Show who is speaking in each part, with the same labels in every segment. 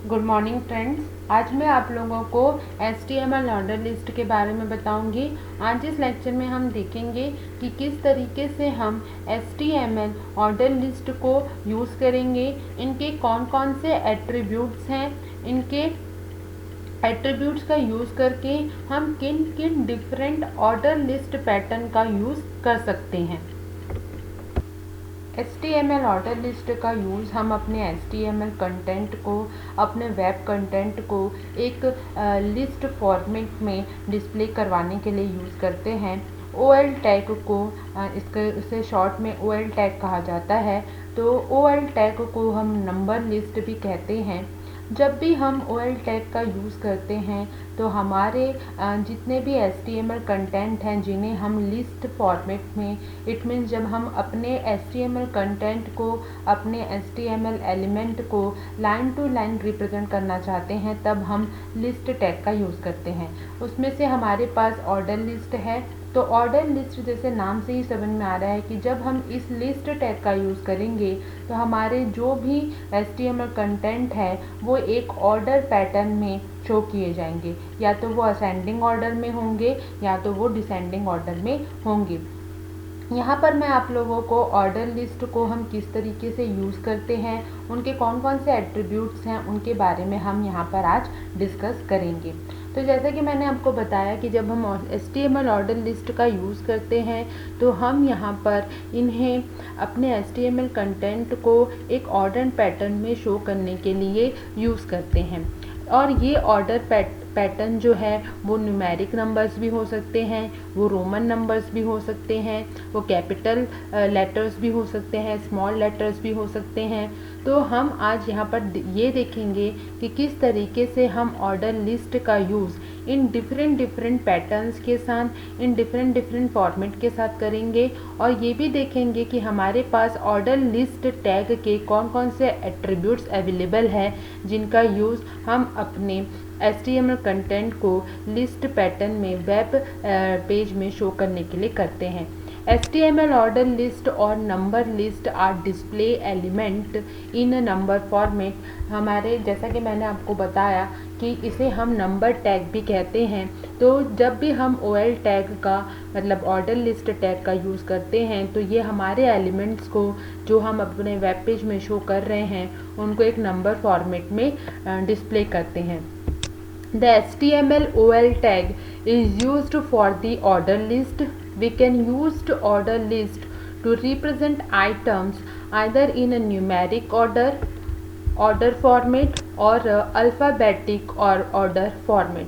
Speaker 1: Good morning friends. आज मैं आप लोगों को HTML ऑर्डर लिस्ट के बारे में बताऊंगी। आज इस लेक्चर में हम देखेंगे कि किस तरीके से हम HTML ऑर्डर लिस्ट को यूज़ करेंगे, इनके कौन कौन से एट्रीब्यूट्स हैं, इनके एट्रीब्यूट्स का यूज़ करके हम किन किन डिफरेंट ऑर्डर लिस्ट पैटर्न का यूज़ कर सकते हैं। HTML ऑर्डर लिस्ट का यूज़ हम अपने HTML कंटेंट को, अपने वेब कंटेंट को एक लिस्ट फॉर्मेट में डिस्प्ले करवाने के लिए यूज़ करते हैं। OL टैग को इसे शॉर्ट में OL टैग कहा जाता है। तो OL टैग को हम नंबर लिस्ट भी कहते हैं। जब भी हम OL टैग का यूज़ करते हैं तो हमारे जितने भी HTML कंटेंट हैं जिन्हें हम लिस्ट फॉर्मेट में, इट मीन्स जब हम अपने HTML कंटेंट को, अपने HTML एलिमेंट को लाइन टू लाइन रिप्रेजेंट करना चाहते हैं, तब हम लिस्ट टैग का यूज़ करते हैं। उसमें से हमारे पास ऑर्डर लिस्ट है। तो ऑर्डर लिस्ट जैसे नाम से ही समझ में आ रहा है कि जब हम इस लिस्ट टैग का यूज़ करेंगे तो हमारे जो भी HTML कंटेंट है वो एक ऑर्डर पैटर्न में शो किए जाएंगे, या तो वो असेंडिंग ऑर्डर में होंगे या तो वो डिसेंडिंग ऑर्डर में होंगे। यहाँ पर मैं आप लोगों को ऑर्डर लिस्ट को हम किस तरीके से यूज़ करते हैं, उनके कौन कौन से एट्रीब्यूट्स हैं, उनके बारे में हम यहाँ पर आज डिस्कस करेंगे। तो जैसा कि मैंने आपको बताया कि जब हम HTML ऑर्डर लिस्ट का यूज़ करते हैं तो हम यहाँ पर इन्हें अपने HTML कंटेंट को एक ऑर्डर पैटर्न में शो करने के लिए यूज़ करते हैं। और ये ऑर्डर पैटर्न जो है वो न्यूमेरिक नंबर्स भी हो सकते हैं, वो रोमन नंबर्स भी हो सकते हैं, वो कैपिटल लेटर्स भी हो सकते हैं, स्मॉल लेटर्स भी हो सकते हैं। तो हम आज यहाँ पर ये देखेंगे कि किस तरीके से हम ऑर्डर लिस्ट का यूज़ इन डिफरेंट पैटर्न्स के साथ, इन डिफरेंट फॉर्मेट के साथ करेंगे। और ये भी देखेंगे कि हमारे पास ऑर्डर लिस्ट टैग के कौन कौन से एट्रीब्यूट्स अवेलेबल है जिनका यूज़ हम अपने HTML कंटेंट को लिस्ट पैटर्न में वेब पेज में शो करने के लिए करते हैं। HTML ऑर्डर लिस्ट और number list are display element in number format. हमारे जैसा कि मैंने आपको बताया कि इसे हम नंबर टैग भी कहते हैं। तो जब भी हम OL टैग का मतलब ऑर्डर लिस्ट टैग का यूज़ करते हैं तो ये हमारे एलिमेंट्स को जो हम अपने वेब पेज में शो कर रहे हैं उनको एक नंबर फॉर्मेट में डिस्प्ले करते हैं। The HTML OL tag is used for the order list. We can use the order list to represent items either in a numeric order format, or alphabetic or order format,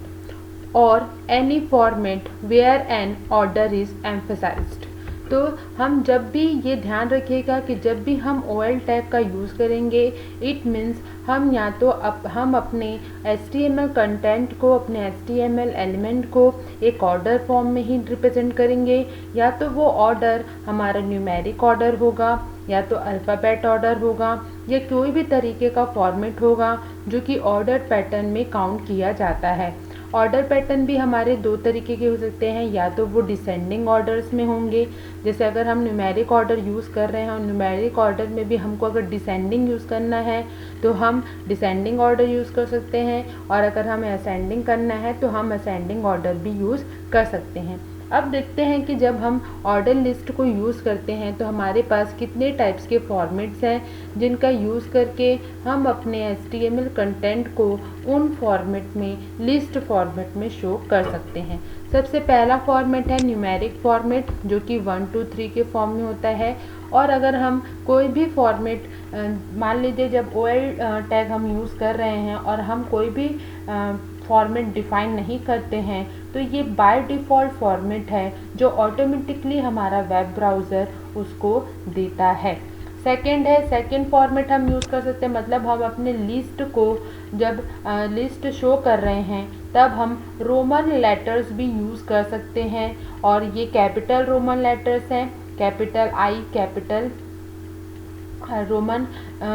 Speaker 1: or any format where an order is emphasized. तो हम जब भी ये ध्यान रखिएगा कि जब भी हम OL टैग का यूज़ करेंगे, इट मीन्स हम या तो हम अपने HTML कंटेंट को, अपने HTML एलिमेंट को एक ऑर्डर फॉर्म में ही रिप्रेजेंट करेंगे, या तो वो ऑर्डर हमारा न्यूमेरिक ऑर्डर होगा, या तो अल्फ़ाबेट ऑर्डर होगा, या कोई भी तरीके का फॉर्मेट होगा जो कि ऑर्डर पैटर्न में काउंट किया जाता है। ऑर्डर पैटर्न भी हमारे दो तरीके के हो सकते हैं, या तो वो डिसेंडिंग ऑर्डर्स में होंगे, जैसे अगर हम न्यूमेरिक ऑर्डर यूज़ कर रहे हैं और न्यूमेरिक ऑर्डर में भी हमको अगर डिसेंडिंग यूज़ करना है तो हम डिसेंडिंग ऑर्डर यूज़ कर सकते हैं, और अगर हमें असेंडिंग करना है तो हम असेंडिंग ऑर्डर भी यूज़ कर सकते हैं। अब देखते हैं कि जब हम ऑर्डर लिस्ट को यूज़ करते हैं तो हमारे पास कितने टाइप्स के फॉर्मेट्स हैं जिनका यूज़ करके हम अपने HTML कंटेंट को उन फॉर्मेट में, लिस्ट फॉर्मेट में शो कर सकते हैं। सबसे पहला फॉर्मेट है न्यूमेरिक फॉर्मेट, जो कि 1 2 3 के फॉर्म में होता है। और अगर हम कोई भी फॉर्मेट, मान लीजिए जब OL टैग हम यूज़ कर रहे हैं और हम कोई भी फॉर्मेट डिफ़ाइन नहीं करते हैं तो ये बाय डिफ़ॉल्ट फॉर्मेट है जो ऑटोमेटिकली हमारा वेब ब्राउज़र उसको देता है। सेकेंड फॉर्मेट हम यूज़ कर सकते हैं, मतलब हम अपने लिस्ट को जब लिस्ट शो कर रहे हैं तब हम रोमन लेटर्स भी यूज़ कर सकते हैं, और ये कैपिटल रोमन लेटर्स हैं, capital I, capital Roman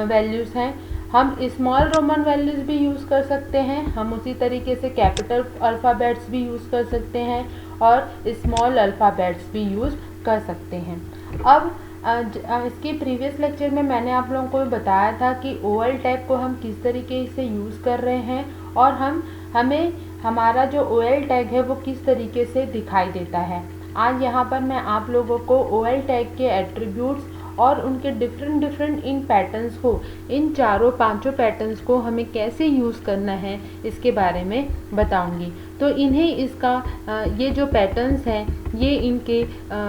Speaker 1: values हैं। हम स्मॉल रोमन वैल्यूज़ भी यूज़ कर सकते हैं, हम उसी तरीके से कैपिटल अल्फ़ाबेट्स भी यूज़ कर सकते हैं और स्मॉल अल्फ़ाबेट्स भी यूज़ कर सकते हैं। अब इसके प्रीवियस लेक्चर में मैंने आप लोगों को बताया था कि OL टैग को हम किस तरीके से यूज़ कर रहे हैं और हमें हमारा जो OL टैग है वो किस तरीके से दिखाई देता है। आज यहाँ पर मैं आप लोगों को OL टैग के एट्रीब्यूट्स और उनके डिफरेंट इन पैटर्न्स को, इन पांचों पैटर्न्स को हमें कैसे यूज़ करना है इसके बारे में बताऊंगी। तो इन्हें ये जो पैटर्न्स हैं ये इनके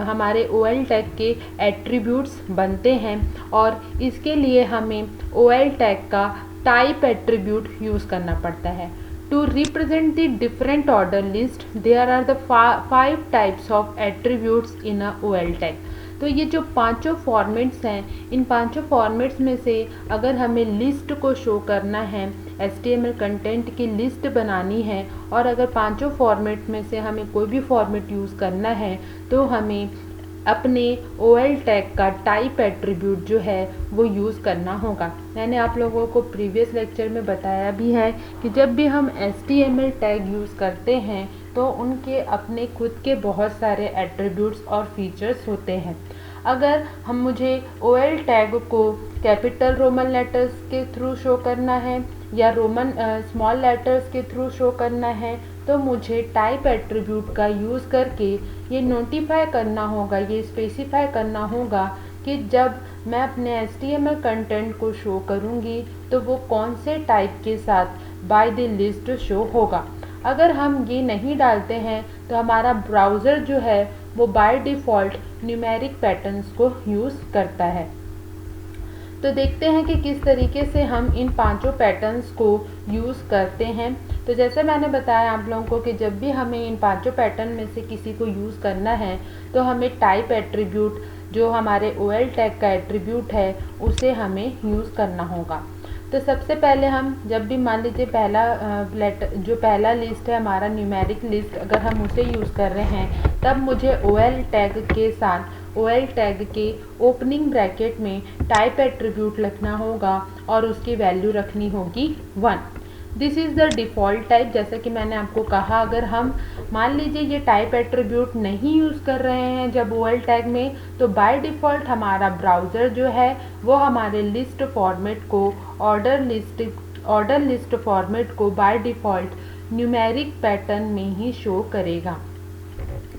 Speaker 1: हमारे OL टैग के एट्रीब्यूट्स बनते हैं और इसके लिए हमें OL टैग का टाइप एट्रीब्यूट यूज़ करना पड़ता है। To represent the different order list, there are the 5 types of attributes in a OL tag. तो ये जो पांचों फॉर्मेट्स हैं, इन पांचों फॉर्मेट्स में से अगर हमें लिस्ट को शो करना है, HTML कंटेंट की लिस्ट बनानी है और अगर पांचों फॉर्मेट में से हमें कोई भी फॉर्मेट यूज़ करना है तो हमें अपने OL टैग का टाइप एट्रीब्यूट जो है वो यूज़ करना होगा। मैंने आप लोगों को प्रीवियस लेक्चर में बताया भी है कि जब भी हम HTML टैग यूज़ करते हैं तो उनके अपने खुद के बहुत सारे एट्रीब्यूट्स और फीचर्स होते हैं। अगर मुझे OL टैग को कैपिटल रोमन लेटर्स के थ्रू शो करना है या स्मॉल लेटर्स के थ्रू शो करना है तो मुझे टाइप एट्रीब्यूट का यूज़ करके ये नोटिफाई करना होगा, ये स्पेसिफाई करना होगा कि जब मैं अपने HTML कंटेंट को शो करूँगी तो वो कौन से टाइप के साथ बाय द लिस्ट शो होगा। अगर हम ये नहीं डालते हैं तो हमारा ब्राउज़र जो है वो बाय डिफ़ॉल्ट न्यूमेरिक पैटर्न्स को यूज़ करता है। तो देखते हैं कि किस तरीके से हम इन पांचों पैटर्न्स को यूज़ करते हैं। तो जैसे मैंने बताया आप लोगों को कि जब भी हमें इन पांचों पैटर्न में से किसी को यूज़ करना है तो हमें टाइप एट्रीब्यूट जो हमारे OL टैग का एट्रीब्यूट है उसे हमें यूज़ करना होगा। तो सबसे पहले हम जब भी मान लीजिए पहला लिस्ट है हमारा न्यूमेरिक लिस्ट, अगर हम उसे यूज़ कर रहे हैं तब मुझे OL टैग के साथ OL टैग के ओपनिंग ब्रैकेट में टाइप एट्रीब्यूट लिखना होगा और उसकी वैल्यू रखनी होगी 1। This is the default type. जैसा कि मैंने आपको कहा, अगर हम मान लीजिए ये टाइप एट्रीब्यूट नहीं यूज़ कर रहे हैं जब OL टैग में, तो बाय डिफ़ॉल्ट हमारा ब्राउज़र जो है वो हमारे लिस्ट फॉर्मेट को ऑर्डर लिस्ट फॉर्मेट को बाय डिफ़ॉल्ट न्यूमेरिक पैटर्न में ही शो करेगा।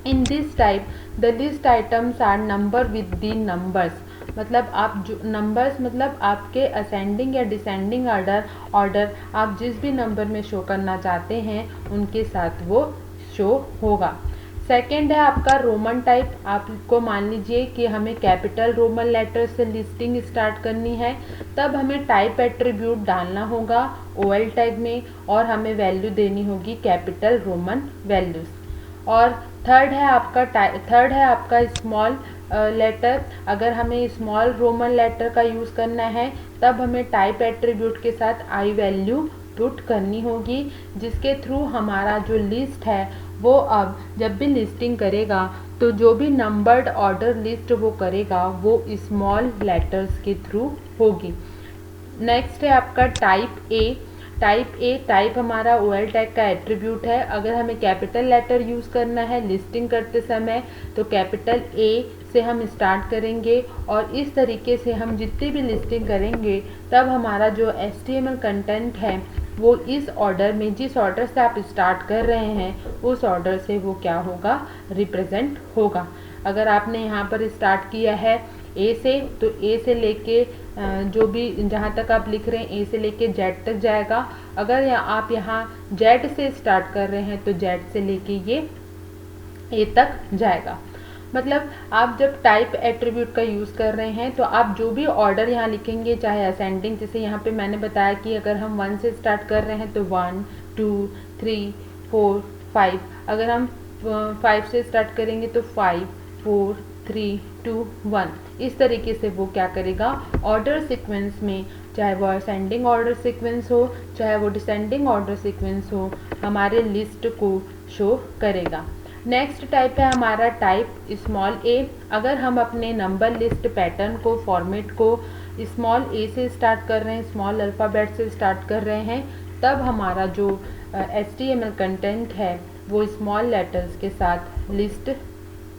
Speaker 1: In this type the list items are number with the numbers, मतलब आप जो नंबर्स मतलब आपके असेंडिंग या डिसेंडिंग ऑर्डर आप जिस भी नंबर में शो करना चाहते हैं उनके साथ वो शो होगा। सेकेंड है आपका रोमन टाइप। आपको मान लीजिए कि हमें कैपिटल रोमन लेटर से लिस्टिंग स्टार्ट करनी है, तब हमें टाइप एट्रीब्यूट डालना होगा OL टैग में और हमें वैल्यू देनी होगी कैपिटल रोमन वैल्यूज़। और थर्ड है आपका स्मॉल लेटर। अगर हमें स्मॉल रोमन लेटर का यूज़ करना है तब हमें टाइप एट्रीब्यूट के साथ आई वैल्यू पुट करनी होगी, जिसके थ्रू हमारा जो लिस्ट है वो अब जब भी लिस्टिंग करेगा तो जो भी नंबर्ड ऑर्डर लिस्ट वो करेगा वो स्मॉल लेटर्स के थ्रू होगी। नेक्स्ट है आपका टाइप ए। टाइप हमारा OL टैग का एट्रीब्यूट है। अगर हमें कैपिटल लेटर यूज़ करना है लिस्टिंग करते समय तो कैपिटल A से हम स्टार्ट करेंगे और इस तरीके से हम जितनी भी लिस्टिंग करेंगे तब हमारा जो HTML कंटेंट है वो इस ऑर्डर में, जिस ऑर्डर से आप स्टार्ट कर रहे हैं उस ऑर्डर से वो क्या होगा, रिप्रेजेंट होगा। अगर आपने यहाँ पर स्टार्ट किया है A से, तो A से लेके जो भी जहाँ तक आप लिख रहे हैं A से लेके Z तक जाएगा। अगर आप यहाँ Z से स्टार्ट कर रहे हैं तो Z से लेके ये A तक जाएगा। मतलब आप जब टाइप एट्रीब्यूट का यूज़ कर रहे हैं तो आप जो भी ऑर्डर यहाँ लिखेंगे, चाहे असेंडिंग, जैसे यहाँ पे मैंने बताया कि अगर हम 1 से स्टार्ट कर रहे हैं तो 1 2 3 4 5, अगर हम 5 से स्टार्ट करेंगे तो 5 4 3 2 1, इस तरीके से वो क्या करेगा, ऑर्डर सीक्वेंस में, चाहे वो असेंडिंग ऑर्डर सीक्वेंस हो चाहे वो डिसेंडिंग ऑर्डर सीक्वेंस हो, हमारे लिस्ट को शो करेगा। नेक्स्ट टाइप है हमारा टाइप स्मॉल a। अगर हम अपने नंबर लिस्ट पैटर्न को, फॉर्मेट को स्मॉल a से स्टार्ट कर रहे हैं, स्मॉल अल्फ़ाबेट से स्टार्ट कर रहे हैं, तब हमारा जो HTML कंटेंट है वो स्मॉल लेटर्स के साथ लिस्ट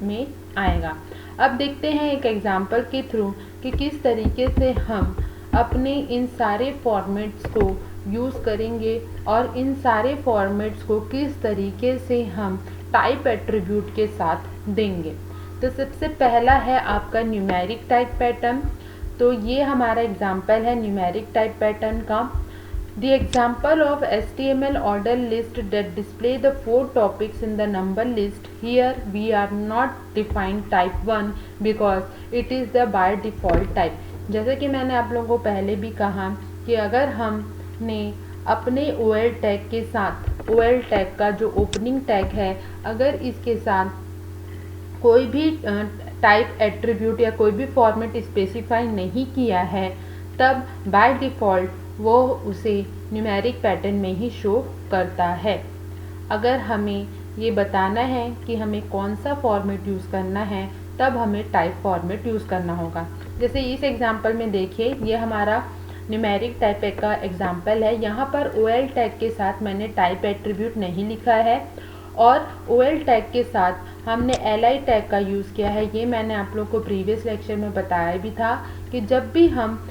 Speaker 1: में आएगा। अब देखते हैं एक एग्जांपल के थ्रू कि किस तरीके से हम अपने इन सारे फॉर्मेट्स को यूज़ करेंगे और इन सारे फॉर्मेट्स को किस तरीके से हम टाइप एट्रीब्यूट के साथ देंगे। तो सबसे पहला है आपका न्यूमेरिक टाइप पैटर्न। तो ये हमारा एग्जांपल है न्यूमेरिक टाइप पैटर्न का। The example of HTML order list that display the 4 topics in the number list. Here we are not define type 1 because it is the by default type. जैसे कि मैंने आप लोगों को पहले भी कहा कि अगर हमने अपने OL टैग के साथ OL टैग का जो ओपनिंग टैग है, अगर इसके साथ कोई भी टाइप एट्रीब्यूट या कोई भी फॉर्मेट स्पेसिफाई नहीं किया है, तब बाय डिफ़ॉल्ट वो उसे न्यूमेरिक पैटर्न में ही शो करता है। अगर हमें ये बताना है कि हमें कौन सा फॉर्मेट यूज़ करना है, तब हमें टाइप फॉर्मेट यूज़ करना होगा। जैसे इस एग्जांपल में देखिए, ये हमारा न्यूमेरिक टाइप का एग्जांपल है। यहाँ पर OL टैग के साथ मैंने टाइप एट्रीब्यूट नहीं लिखा है और OL टैग के साथ हमने LI टैग का यूज़ किया है। ये मैंने आप लोग को प्रीवियस लेक्चर में बताया भी था कि जब भी हम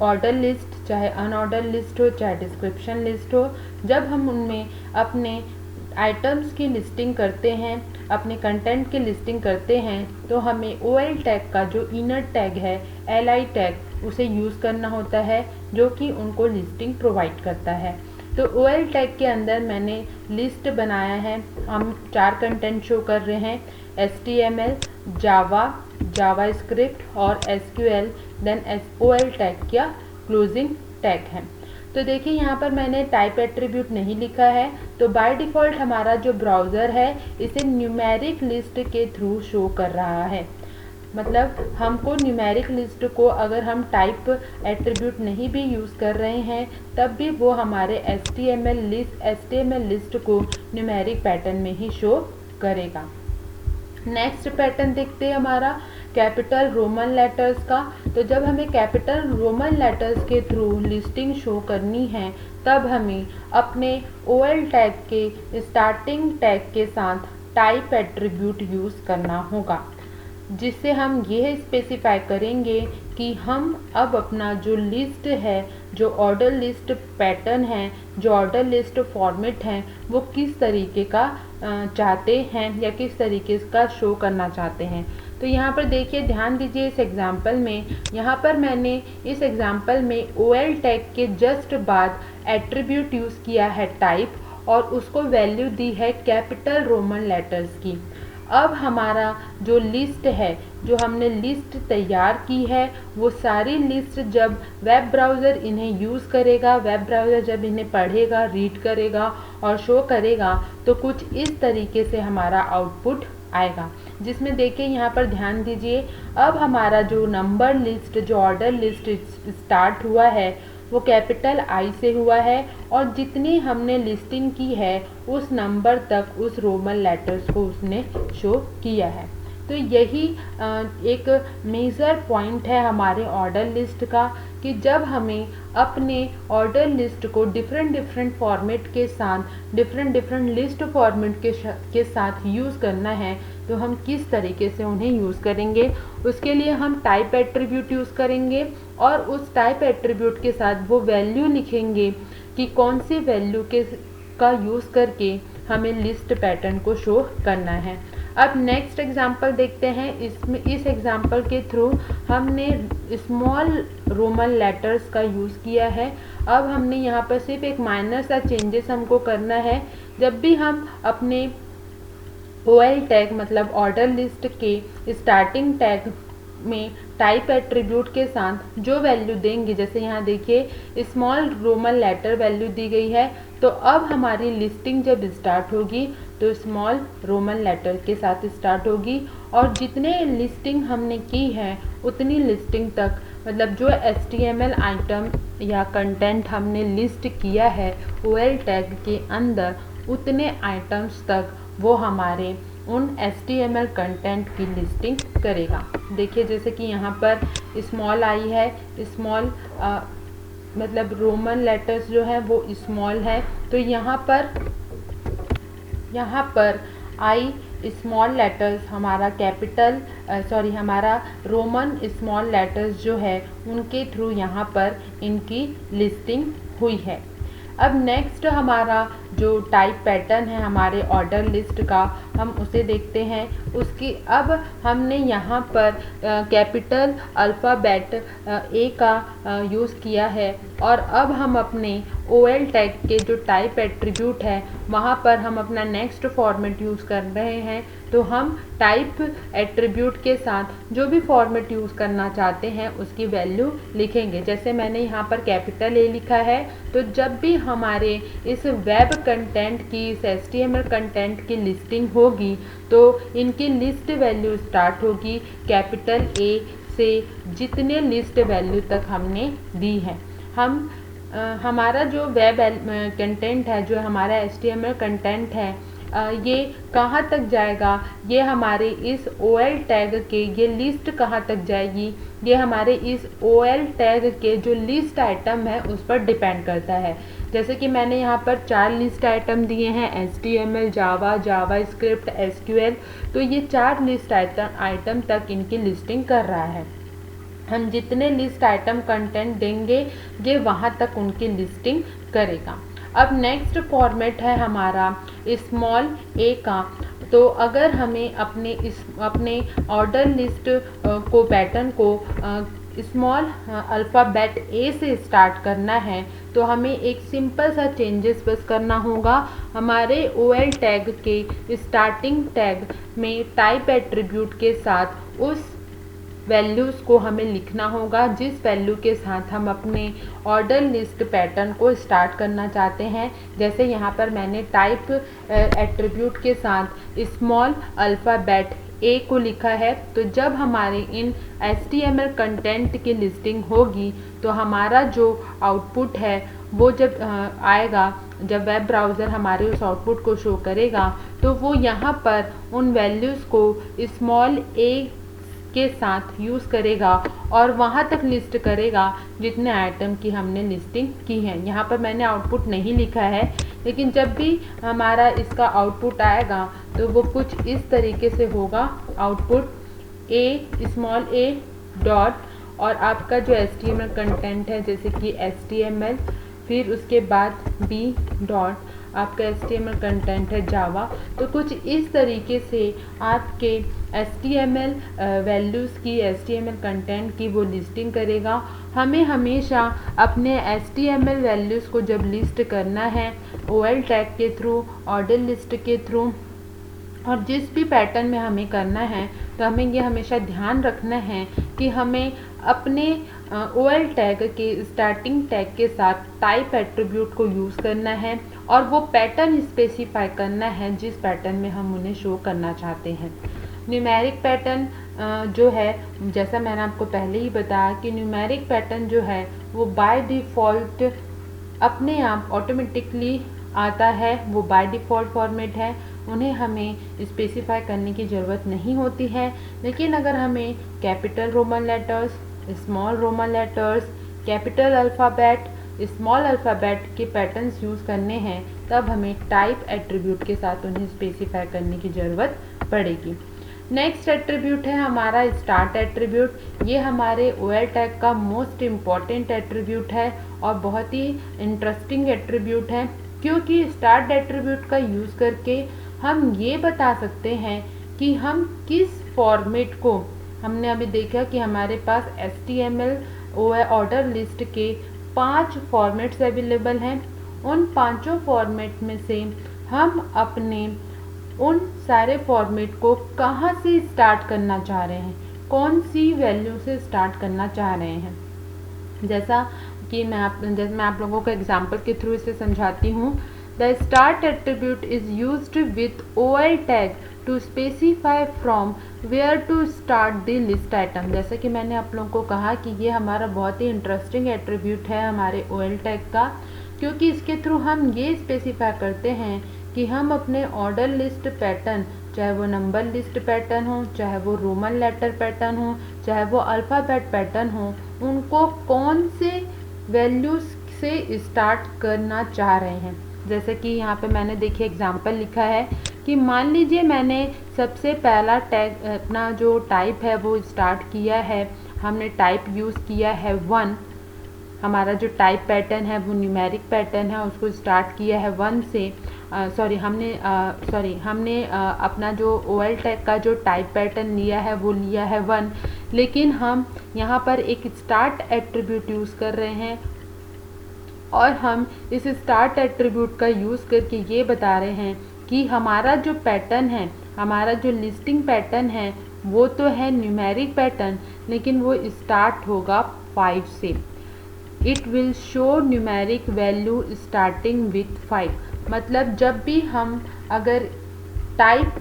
Speaker 1: ऑर्डर लिस्ट, चाहे अनऑर्डर लिस्ट हो, चाहे डिस्क्रिप्शन लिस्ट हो, जब हम उनमें अपने आइटम्स की लिस्टिंग करते हैं, अपने कंटेंट की लिस्टिंग करते हैं, तो हमें OL टैग का जो इनर टैग है, LI टैग, उसे यूज़ करना होता है, जो कि उनको लिस्टिंग प्रोवाइड करता है। तो OL टैग के अंदर मैंने लिस्ट बनाया है। हम 4 कंटेंट शो कर रहे हैं, HTML, जावा, जावास्क्रिप्ट और SQL, देन OL टैग क्या क्लोजिंग टैग है। तो देखिए यहाँ पर मैंने टाइप एट्रीब्यूट नहीं लिखा है, तो बाय डिफ़ॉल्ट हमारा जो ब्राउज़र है इसे न्यूमेरिक लिस्ट के थ्रू शो कर रहा है। मतलब हमको न्यूमेरिक लिस्ट को अगर हम टाइप एट्रीब्यूट नहीं भी यूज़ कर रहे हैं, तब भी वो हमारे HTML लिस्ट को न्यूमेरिक पैटर्न में ही शो करेगा। नेक्स्ट पैटर्न देखते हैं हमारा कैपिटल रोमन लेटर्स का। तो जब हमें कैपिटल रोमन लेटर्स के थ्रू लिस्टिंग शो करनी है, तब हमें अपने OL टैग के स्टार्टिंग टैग के साथ टाइप एट्रीब्यूट यूज़ करना होगा, जिससे हम यह स्पेसिफाई करेंगे कि हम अब अपना जो लिस्ट है, जो ऑर्डर लिस्ट पैटर्न है, जो ऑर्डर लिस्ट फॉर्मेट है, वो किस तरीके का चाहते हैं या किस तरीके का शो करना चाहते हैं। तो यहाँ पर देखिए, ध्यान दीजिए इस एग्जांपल में, यहाँ पर मैंने इस एग्जांपल में OL टैग के जस्ट बाद एट्रीब्यूट यूज़ किया है टाइप और उसको वैल्यू दी है कैपिटल रोमन लेटर्स की। अब हमारा जो लिस्ट है, जो हमने लिस्ट तैयार की है, वो सारी लिस्ट जब वेब ब्राउज़र इन्हें यूज़ करेगा, वेब ब्राउज़र जब इन्हें पढ़ेगा, रीड करेगा और शो करेगा, तो कुछ इस तरीके से हमारा आउटपुट आएगा। जिसमें देखिए यहाँ पर ध्यान दीजिए, अब हमारा जो नंबर लिस्ट, जो ऑर्डर लिस्ट स्टार्ट हुआ है, वो कैपिटल I से हुआ है और जितनी हमने लिस्टिंग की है उस नंबर तक उस रोमन लेटर्स को उसने शो किया है। तो यही एक मेजर पॉइंट है हमारे ऑर्डर लिस्ट का कि जब हमें अपने ऑर्डर लिस्ट को डिफरेंट फॉर्मेट के साथ, डिफरेंट लिस्ट फॉर्मेट के साथ यूज़ करना है, तो हम किस तरीके से उन्हें यूज़ करेंगे। उसके लिए हम टाइप एट्रीब्यूट यूज़ करेंगे और उस टाइप एट्रीब्यूट के साथ वो वैल्यू लिखेंगे कि कौन सी वैल्यू का यूज़ करके हमें लिस्ट पैटर्न को शो करना है। अब नेक्स्ट एग्जांपल देखते हैं। इस एग्जांपल के थ्रू हमने स्मॉल रोमन लेटर्स का यूज़ किया है। अब हमने यहाँ पर सिर्फ एक माइनर सा चेंजेस हमको करना है। जब भी हम अपने OL टैग मतलब ऑर्डर लिस्ट के स्टार्टिंग टैग में टाइप एट्रीब्यूट के साथ जो वैल्यू देंगे, जैसे यहाँ देखिए स्मॉल रोमन लेटर वैल्यू दी गई है, तो अब हमारी लिस्टिंग जब स्टार्ट होगी तो स्मॉल रोमन लेटर के साथ स्टार्ट होगी और जितने लिस्टिंग हमने की है उतनी लिस्टिंग तक, मतलब जो HTML आइटम या कंटेंट हमने लिस्ट किया है OL टैग के अंदर, उतने आइटम्स तक वो हमारे उन HTML कंटेंट की लिस्टिंग करेगा। देखिए जैसे कि यहाँ पर स्मॉल आई है, स्मॉल मतलब रोमन लेटर्स जो है वो स्मॉल है, तो यहाँ पर आई स्मॉल लेटर्स, हमारा कैपिटल हमारा रोमन स्मॉल लेटर्स जो है उनके थ्रू यहाँ पर इनकी लिस्टिंग हुई है। अब नेक्स्ट हमारा जो टाइप पैटर्न है हमारे ऑर्डर लिस्ट का, हम उसे देखते हैं। उसकी अब हमने यहाँ पर कैपिटल अल्फ़ाबेट ए का यूज़ किया है और अब हम अपने OL टैग के जो टाइप एट्रीब्यूट है वहाँ पर हम अपना नेक्स्ट फॉर्मेट यूज़ कर रहे हैं। तो हम टाइप एट्रीब्यूट के साथ जो भी फॉर्मेट यूज़ करना चाहते हैं उसकी वैल्यू लिखेंगे। जैसे मैंने यहाँ पर कैपिटल A लिखा है, तो जब भी हमारे इस वेब कंटेंट की, इस HTML कंटेंट की लिस्टिंग होगी तो इनकी लिस्ट वैल्यू स्टार्ट होगी कैपिटल A से जितने लिस्ट वैल्यू तक हमने दी है। हमारा जो वेब कंटेंट है, जो हमारा HTML कंटेंट है, ये कहाँ तक जाएगा, ये हमारे इस OL टैग के, ये लिस्ट कहाँ तक जाएगी, ये हमारे इस OL टैग के जो लिस्ट आइटम है उस पर डिपेंड करता है। जैसे कि मैंने यहाँ पर 4 लिस्ट आइटम दिए हैं, HTML, जावा, जावास्क्रिप्ट, SQL, तो ये 4 लिस्ट आइटम तक इनकी लिस्टिंग कर रहा है। हम जितने लिस्ट आइटम कंटेंट देंगे ये वहाँ तक उनकी लिस्टिंग करेगा। अब नेक्स्ट फॉर्मेट है हमारा स्मॉल a का। तो अगर हमें अपने ऑर्डर लिस्ट को पैटर्न को स्मॉल अल्फ़ाबेट A से स्टार्ट करना है तो हमें एक सिंपल सा चेंजेस बस करना होगा। हमारे OL टैग के स्टार्टिंग टैग में टाइप एट्रीब्यूट के साथ उस वैल्यूज़ को हमें लिखना होगा जिस वैल्यू के साथ हम अपने ऑर्डर लिस्ट पैटर्न को स्टार्ट करना चाहते हैं। जैसे यहाँ पर मैंने टाइप एट्रीब्यूट के साथ स्मॉल अल्फ़ाबेट A को लिखा है। तो जब हमारे इन HTML कंटेंट की लिस्टिंग होगी तो हमारा जो आउटपुट है वो जब आएगा, जब वेब ब्राउज़र हमारे उस आउटपुट को शो करेगा तो वो यहाँ पर उन वैल्यूज़ को स्मॉल a के साथ यूज़ करेगा और वहाँ तक लिस्ट करेगा जितने आइटम की हमने लिस्टिंग की है। यहाँ पर मैंने आउटपुट नहीं लिखा है, लेकिन जब भी हमारा इसका आउटपुट आएगा तो वो कुछ इस तरीके से होगा। आउटपुट स्मॉल a डॉट और आपका जो HTML कंटेंट है जैसे कि HTML, फिर उसके बाद b डॉट आपका HTML कंटेंट है जावा। तो कुछ इस तरीके से आपके HTML वैल्यूज़ की, HTMल कंटेंट की वो लिस्टिंग करेगा। हमें हमेशा अपने HTML वैल्यूज़ को जब लिस्ट करना है OL टैग के थ्रू, ऑर्डर लिस्ट के थ्रू और जिस भी पैटर्न में हमें करना है, तो हमें ये हमेशा ध्यान रखना है कि हमें अपने OL टैग के स्टार्टिंग टैग के साथ टाइप एट्रीब्यूट को यूज़ करना है और वो पैटर्न स्पेसिफाई करना है जिस पैटर्न में हम उन्हें शो करना चाहते हैं। न्यूमेरिक पैटर्न जो है, जैसा मैंने आपको पहले ही बताया कि न्यूमेरिक पैटर्न जो है वो बाय डिफ़ॉल्ट अपने आप ऑटोमेटिकली आता है, वो बाय डिफ़ॉल्ट फॉर्मेट है, उन्हें हमें स्पेसिफाई करने की ज़रूरत नहीं होती है। लेकिन अगर हमें capital Roman letters, small Roman letters, capital alphabet, small alphabet के पैटर्न्स यूज़ करने हैं तब हमें टाइप एट्रीब्यूट के साथ उन्हें स्पेसिफाई करने की ज़रूरत पड़ेगी। नेक्स्ट एट्रीब्यूट है हमारा स्टार्ट एट्रीब्यूट। ये हमारे OL टैग का मोस्ट इम्पॉर्टेंट एट्रीब्यूट है और बहुत ही इंटरेस्टिंग एट्रीब्यूट है, क्योंकि स्टार्ट एट्रीब्यूट का यूज़ करके हम ये बता सकते हैं कि हम किस फॉर्मेट को, हमने अभी देखा कि हमारे पास HTML ऑर्डर लिस्ट के 5 फॉर्मेट्स अवेलेबल हैं। उन 5 फॉर्मेट में से हम अपने उन सारे फॉर्मेट को कहाँ से स्टार्ट करना चाह रहे हैं, कौन सी वैल्यू से स्टार्ट करना चाह रहे हैं। जैसा कि मैं आप लोगों को एग्जांपल के थ्रू इसे समझाती हूँ। The start attribute is used with OL tag to specify from where to start the list item. जैसे कि मैंने आप लोगों को कहा कि ये हमारा बहुत ही इंटरेस्टिंग एट्रीब्यूट है हमारे OL टैग का, क्योंकि इसके थ्रू हम ये स्पेसिफाई करते हैं कि हम अपने ऑर्डर लिस्ट पैटर्न, चाहे वो नंबर लिस्ट पैटर्न हो, चाहे वो रोमन लेटर पैटर्न हो, चाहे वो अल्फ़ाबेट पैटर्न हो, उनको कौन से वैल्यूज़ से स्टार्ट करना चाह रहे हैं। जैसे कि यहाँ पे मैंने देखिए एग्जांपल लिखा है कि मान लीजिए मैंने सबसे पहला टैग अपना जो टाइप है वो स्टार्ट किया है, हमने टाइप यूज़ किया है 1, हमारा जो टाइप पैटर्न है वो न्यूमेरिक पैटर्न है, उसको स्टार्ट किया है 1 से। हमने अपना जो ओएल टैग का जो टाइप पैटर्न लिया है वो लिया है 1, लेकिन हम यहाँ पर एक स्टार्ट एट्रीब्यूट यूज़ कर रहे हैं और हम इस स्टार्ट एट्रीब्यूट का यूज़ करके ये बता रहे हैं कि हमारा जो पैटर्न है, हमारा जो लिस्टिंग पैटर्न है वो तो है न्यूमेरिक पैटर्न, लेकिन वो स्टार्ट होगा 5 से। It will show numeric value starting with 5। मतलब जब भी हम अगर टाइप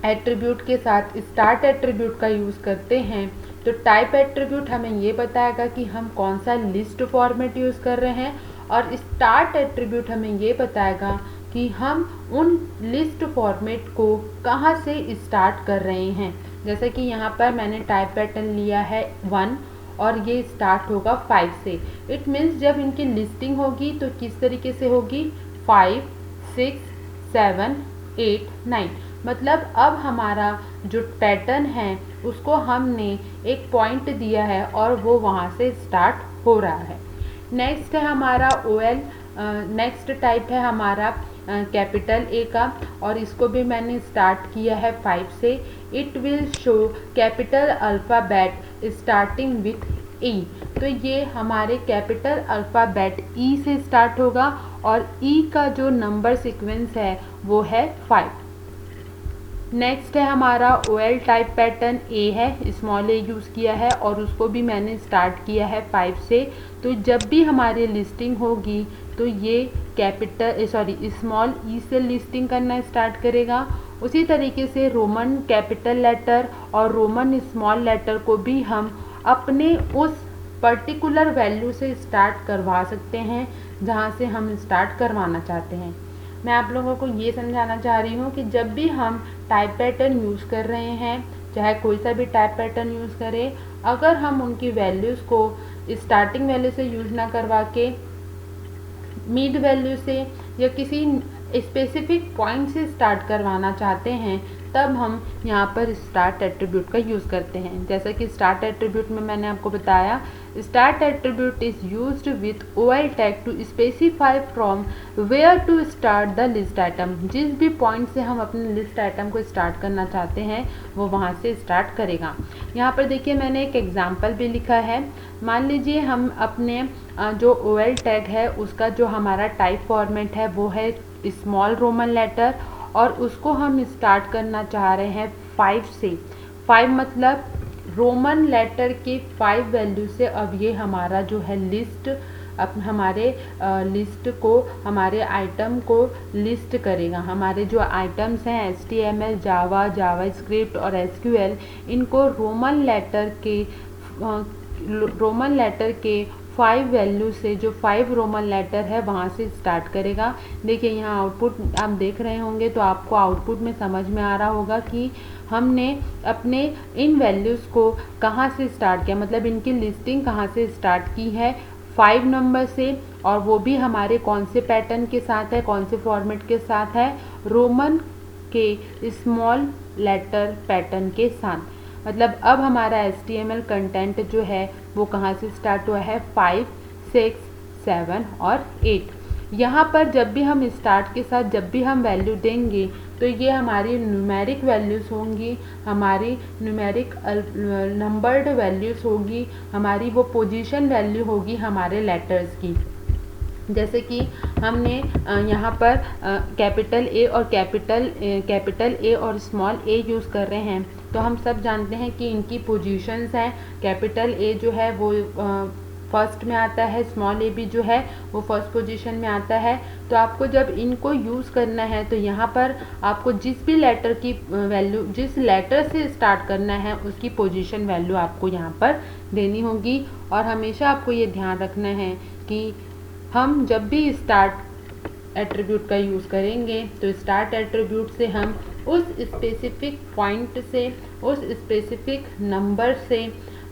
Speaker 1: एट्रीब्यूट के साथ स्टार्ट एट्रीब्यूट का यूज़ करते हैं तो टाइप एट्रीब्यूट हमें ये बताएगा कि हम कौन सा लिस्ट फॉर्मेट यूज़ कर रहे हैं, और स्टार्ट एट्रीब्यूट हमें ये बताएगा कि हम उन लिस्ट फॉर्मेट को कहाँ से स्टार्ट कर रहे हैं। जैसे कि यहाँ पर मैंने टाइप पैटर्न लिया है 1 और ये स्टार्ट होगा 5 से। इट मीन्स जब इनकी लिस्टिंग होगी तो किस तरीके से होगी, 5, 6, 7, 8, 9। मतलब अब हमारा जो पैटर्न है उसको हमने एक पॉइंट दिया है और वो वहाँ से स्टार्ट हो रहा है। नेक्स्ट है हमारा ओएल, नेक्स्ट टाइप है हमारा कैपिटल ए का, और इसको भी मैंने स्टार्ट किया है 5 से। It will show capital alphabet starting with E. तो ये हमारे कैपिटल अल्फ़ाबेट ई से स्टार्ट होगा और ई का जो नंबर सीक्वेंस है वो है 5। नेक्स्ट है हमारा ओएल टाइप पैटर्न ए है, स्मॉल ए यूज़ किया है और उसको भी मैंने स्टार्ट किया है 5 से। तो जब भी हमारी लिस्टिंग होगी तो ये स्मॉल ई से लिस्टिंग करना स्टार्ट करेगा। उसी तरीके से रोमन कैपिटल लेटर और रोमन स्मॉल लेटर को भी हम अपने उस पर्टिकुलर वैल्यू से स्टार्ट करवा सकते हैं जहाँ से हम स्टार्ट करवाना चाहते हैं। मैं आप लोगों को ये समझाना चाह रही हूँ कि जब भी हम टाइप पैटर्न यूज़ कर रहे हैं, चाहे कोई सा भी टाइप पैटर्न यूज़ करें, अगर हम उनकी वैल्यूज़ को स्टार्टिंग वैल्यू से यूज़ ना करवा के मिड वैल्यू से या किसी स्पेसिफिक पॉइंट से स्टार्ट करवाना चाहते हैं, तब हम यहाँ पर स्टार्ट एट्रीब्यूट का यूज़ करते हैं। जैसा कि स्टार्ट एट्रीब्यूट में मैंने आपको बताया, start attribute is used with OL tag to specify from where to start the list item. जिस भी पॉइंट से हम अपने लिस्ट आइटम को स्टार्ट करना चाहते हैं वो वहाँ से स्टार्ट करेगा। यहाँ पर देखिए मैंने एक एग्जाम्पल भी लिखा है। मान लीजिए हम अपने जो ओएल टैग है उसका जो हमारा टाइप फॉर्मेट है वो है स्मॉल रोमन लेटर, और उसको हम स्टार्ट करना चाह रहे हैं 5 से। 5 मतलब रोमन लेटर के 5 वैल्यू से अब ये हमारा जो है लिस्ट हमारे लिस्ट को, हमारे आइटम को लिस्ट करेगा। हमारे जो आइटम्स हैं HTML, जावा, जावास्क्रिप्ट और SQL, इनको रोमन लेटर के 5 वैल्यू से, जो 5 रोमन लेटर है वहाँ से स्टार्ट करेगा। देखिए यहाँ आउटपुट आप देख रहे होंगे तो आपको आउटपुट में समझ में आ रहा होगा कि हमने अपने इन वैल्यूज़ को कहाँ से स्टार्ट किया, मतलब इनकी लिस्टिंग कहाँ से स्टार्ट की है, 5 नंबर से, और वो भी हमारे कौन से पैटर्न के साथ है, कौन से फॉर्मेट के साथ है, रोमन के स्मॉल लेटर पैटर्न के साथ। मतलब अब हमारा HTML कंटेंट जो है वो कहाँ से स्टार्ट हुआ है, 5, 6, 7 और 8। यहाँ पर जब भी हम स्टार्ट के साथ जब भी हम वैल्यू देंगे तो ये हमारी न्यूमेरिक वैल्यूज़ होंगी, हमारी न्यूमेरिक नंबर्ड वैल्यूज़ होगी, हमारी वो पोजीशन वैल्यू होगी हमारे लेटर्स की। जैसे कि हमने यहाँ पर कैपिटल ए और स्मॉल ए यूज़ कर रहे हैं, तो हम सब जानते हैं कि इनकी पोजीशंस हैं। कैपिटल ए जो है वो फर्स्ट में आता है, स्मॉल ए भी जो है वो फर्स्ट पोजीशन में आता है। तो आपको जब इनको यूज़ करना है तो यहाँ पर आपको जिस भी लेटर की वैल्यू, जिस लेटर से स्टार्ट करना है उसकी पोजीशन वैल्यू आपको यहाँ पर देनी होगी। और हमेशा आपको ये ध्यान रखना है कि हम जब भी स्टार्ट एट्रीब्यूट का यूज़ करेंगे तो स्टार्ट एट्रीब्यूट से हम उस स्पेसिफिक पॉइंट से, उस स्पेसिफिक नंबर से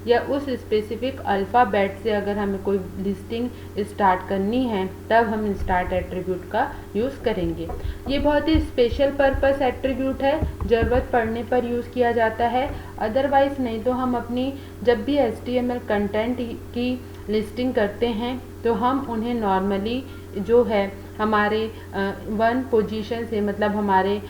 Speaker 1: या उस स्पेसिफिक अल्फ़ाबेट से अगर हमें कोई लिस्टिंग स्टार्ट करनी है तब हम स्टार्ट एट्रीब्यूट का यूज़ करेंगे। ये बहुत ही स्पेशल पर्पस एट्रीब्यूट है, ज़रूरत पड़ने पर यूज़ किया जाता है, अदरवाइज़ नहीं तो हम अपनी जब भी HTML कंटेंट की लिस्टिंग करते हैं तो हम उन्हें नॉर्मली जो है हमारे वन पोजीशन से, मतलब हमारे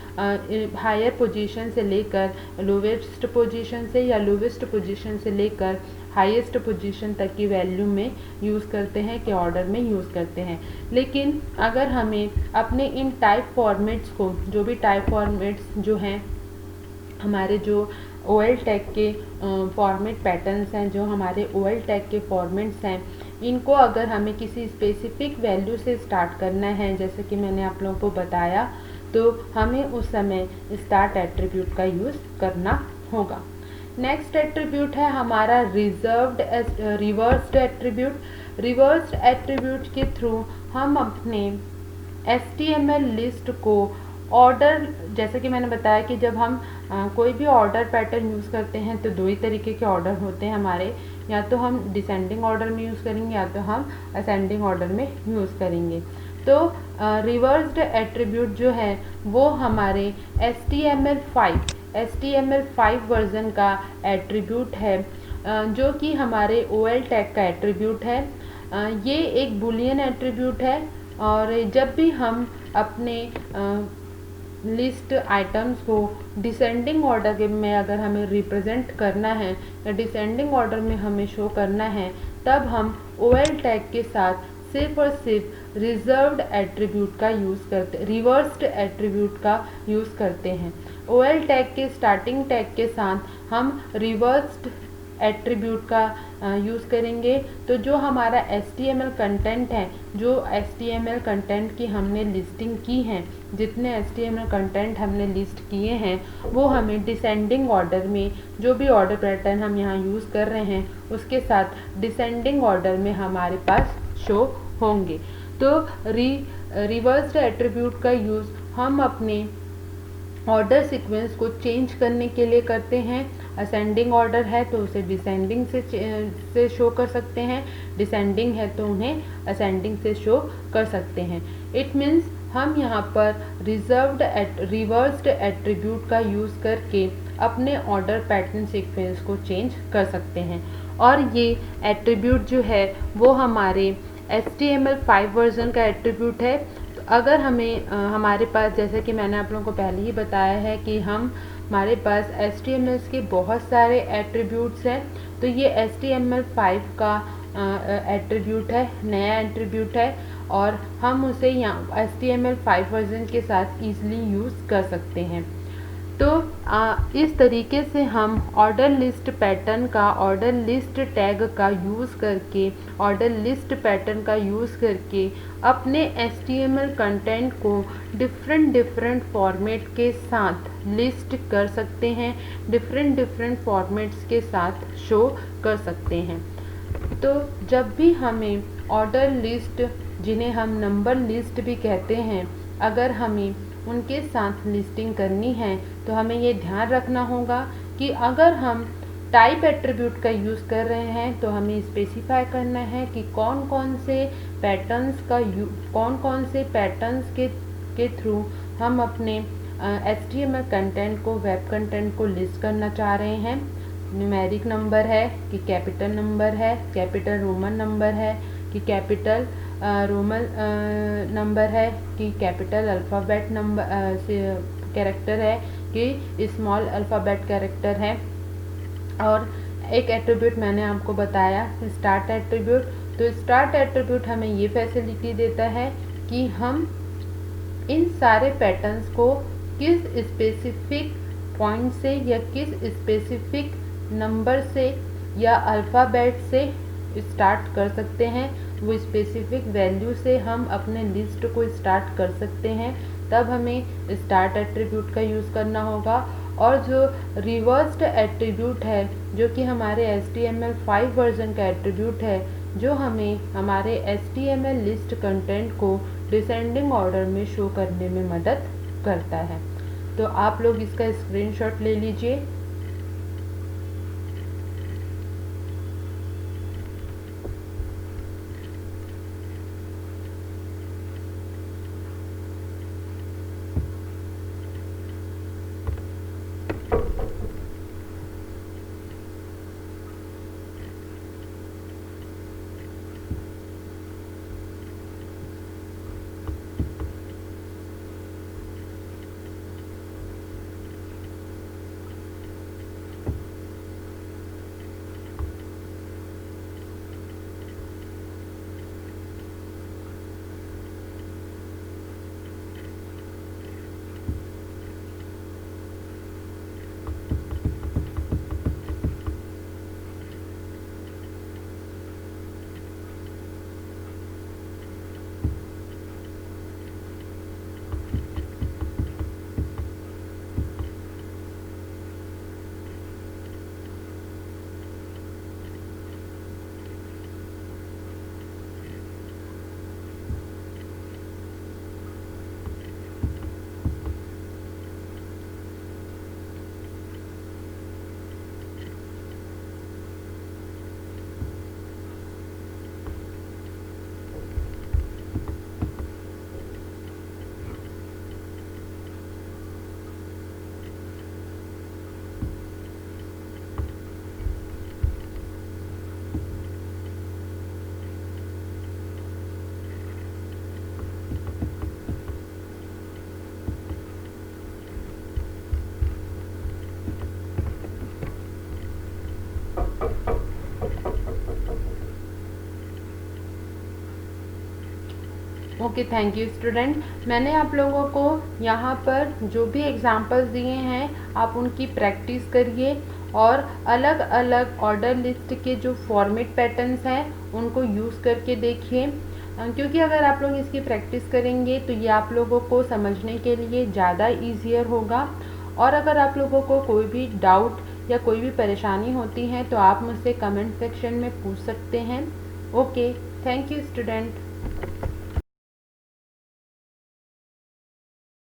Speaker 1: हायर पोजीशन से लेकर लोवेस्ट पोजीशन से या लोवेस्ट पोजीशन से लेकर हाईएस्ट पोजीशन तक की वैल्यू में यूज़ करते हैं कि ऑर्डर में यूज़ करते हैं। लेकिन अगर हमें अपने इन टाइप फॉर्मेट्स को, जो भी टाइप फॉर्मेट्स जो हैं हमारे, जो OL टैग के फॉर्मेट पैटर्न्स हैं, जो हमारे OL टैग के फॉर्मेट्स हैं, इनको अगर हमें किसी स्पेसिफिक वैल्यू से स्टार्ट करना है, जैसे कि मैंने आप लोगों को बताया, तो हमें उस समय स्टार्ट एट्रीब्यूट का यूज़ करना होगा। नेक्स्ट एट्रीब्यूट है हमारा रिवर्स्ड एट्रीब्यूट। रिवर्स्ड एट्रीब्यूट के थ्रू हम अपने HTML लिस्ट को ऑर्डर, जैसे कि मैंने बताया कि जब हम कोई भी ऑर्डर पैटर्न यूज़ करते हैं तो दो ही तरीके के ऑर्डर होते हैं हमारे, या तो हम डिसेंडिंग ऑर्डर में यूज़ करेंगे या तो हम असेंडिंग ऑर्डर में यूज़ करेंगे। तो रिवर्स्ड एट्रीब्यूट जो है वो हमारे HTML5 वर्ज़न का एट्रीब्यूट है, जो कि हमारे OL टैग का एट्रीब्यूट है। ये एक बुलियन एट्रीब्यूट है, और जब भी हम अपने लिस्ट आइटम्स को डिसेंडिंग ऑर्डर में अगर हमें रिप्रेजेंट करना है या डिसेंडिंग ऑर्डर में हमें शो करना है, तब हम OL टैग के साथ सिर्फ और सिर्फ रिवर्स्ड एट्रीब्यूट का यूज़ करते हैं। OL टैग के स्टार्टिंग टैग के साथ हम रिवर्स्ड एट्रीब्यूट का यूज़ करेंगे। तो जो हमारा HTML कंटेंट है, जो HTML कंटेंट की हमने लिस्टिंग की है, जितने HTML कंटेंट हमने लिस्ट किए हैं, वो हमें डिसेंडिंग ऑर्डर में, जो भी ऑर्डर पैटर्न हम यहाँ यूज़ कर रहे हैं उसके साथ डिसेंडिंग ऑर्डर में हमारे पास शो होंगे। तो रिवर्स्ड एट्रीब्यूट का यूज़ हम अपने ऑर्डर सीक्वेंस को चेंज करने के लिए करते हैं। असेंडिंग ऑर्डर है तो उसे डिसेंडिंग से शो कर सकते हैं, डिसेंडिंग है तो उन्हें असेंडिंग से शो कर सकते हैं। इट मीन्स हम यहाँ पर रिवर्स्ड एट्रीब्यूट का यूज़ करके अपने ऑर्डर पैटर्न सीक्वेंस को चेंज कर सकते हैं। और ये एट्रीब्यूट जो है वो हमारे HTML5 वर्ज़न का एट्रीब्यूट है। तो अगर हमें हमारे पास, जैसे कि मैंने आप लोगों को पहले ही बताया है कि हमारे पास HTML के बहुत सारे एट्रीब्यूट्स हैं, तो ये HTML5 का एट्रीब्यूट है, नया एट्रीब्यूट है, और हम उसे यहाँ HTML5 वर्ज़न के साथ ईज़िली यूज़ कर सकते हैं। तो इस तरीके से हम ऑर्डर लिस्ट पैटर्न का, ऑर्डर लिस्ट टैग का यूज़ करके, ऑर्डर लिस्ट पैटर्न का यूज़ करके अपने HTML कंटेंट को डिफरेंट फॉर्मेट के साथ लिस्ट कर सकते हैं, डिफरेंट फॉर्मेट्स के साथ शो कर सकते हैं। तो जब भी हमें ऑर्डर लिस्ट, जिन्हें हम नंबर लिस्ट भी कहते हैं, अगर हमें उनके साथ लिस्टिंग करनी है तो हमें ये ध्यान रखना होगा कि अगर हम टाइप एट्रीब्यूट का यूज़ कर रहे हैं तो हमें स्पेसिफाई करना है कि कौन कौन से पैटर्न्स के थ्रू हम अपने HTML कंटेंट को, वेब कंटेंट को लिस्ट करना चाह रहे हैं। न्यूमेरिक नंबर है कि कैपिटल नंबर है, कैपिटल रोमन नंबर है कि कैपिटल रोमन नंबर है, कि कैपिटल अल्फ़ाबेट नंबर कैरेक्टर है कि स्मॉल अल्फ़ाबेट कैरेक्टर है। और एक एट्रीब्यूट मैंने आपको बताया, स्टार्ट एट्रीब्यूट। तो स्टार्ट एट्रीब्यूट हमें ये फैसिलिटी देता है कि हम इन सारे पैटर्न्स को किस स्पेसिफिक पॉइंट से या किस स्पेसिफिक नंबर से या अल्फ़ाबेट से स्टार्ट कर सकते हैं, वो स्पेसिफिक वैल्यू से हम अपने लिस्ट को स्टार्ट कर सकते हैं। तब हमें स्टार्ट एट्रीब्यूट का यूज़ करना होगा। और जो रिवर्स्ड एट्रीब्यूट है, जो कि हमारे HTML5 वर्ज़न का एट्रीब्यूट है, जो हमें हमारे HTML लिस्ट कंटेंट को डिसेंडिंग ऑर्डर में शो करने में मदद करता है। तो आप लोग इसका स्क्रीनशॉट ले लीजिए। Okay, thank you student. मैंने आप लोगों को यहाँ पर जो भी एग्जांपल्स दिए हैं आप उनकी प्रैक्टिस करिए और अलग अलग ऑर्डर लिस्ट के जो फॉर्मेट पैटर्न्स हैं उनको यूज़ करके देखिए, क्योंकि अगर आप लोग इसकी प्रैक्टिस करेंगे तो ये आप लोगों को समझने के लिए ज़्यादा ईजियर होगा। और अगर आप लोगों को कोई भी डाउट या कोई भी परेशानी होती है तो आप मुझसे कमेंट सेक्शन में पूछ सकते हैं। Okay, thank you student.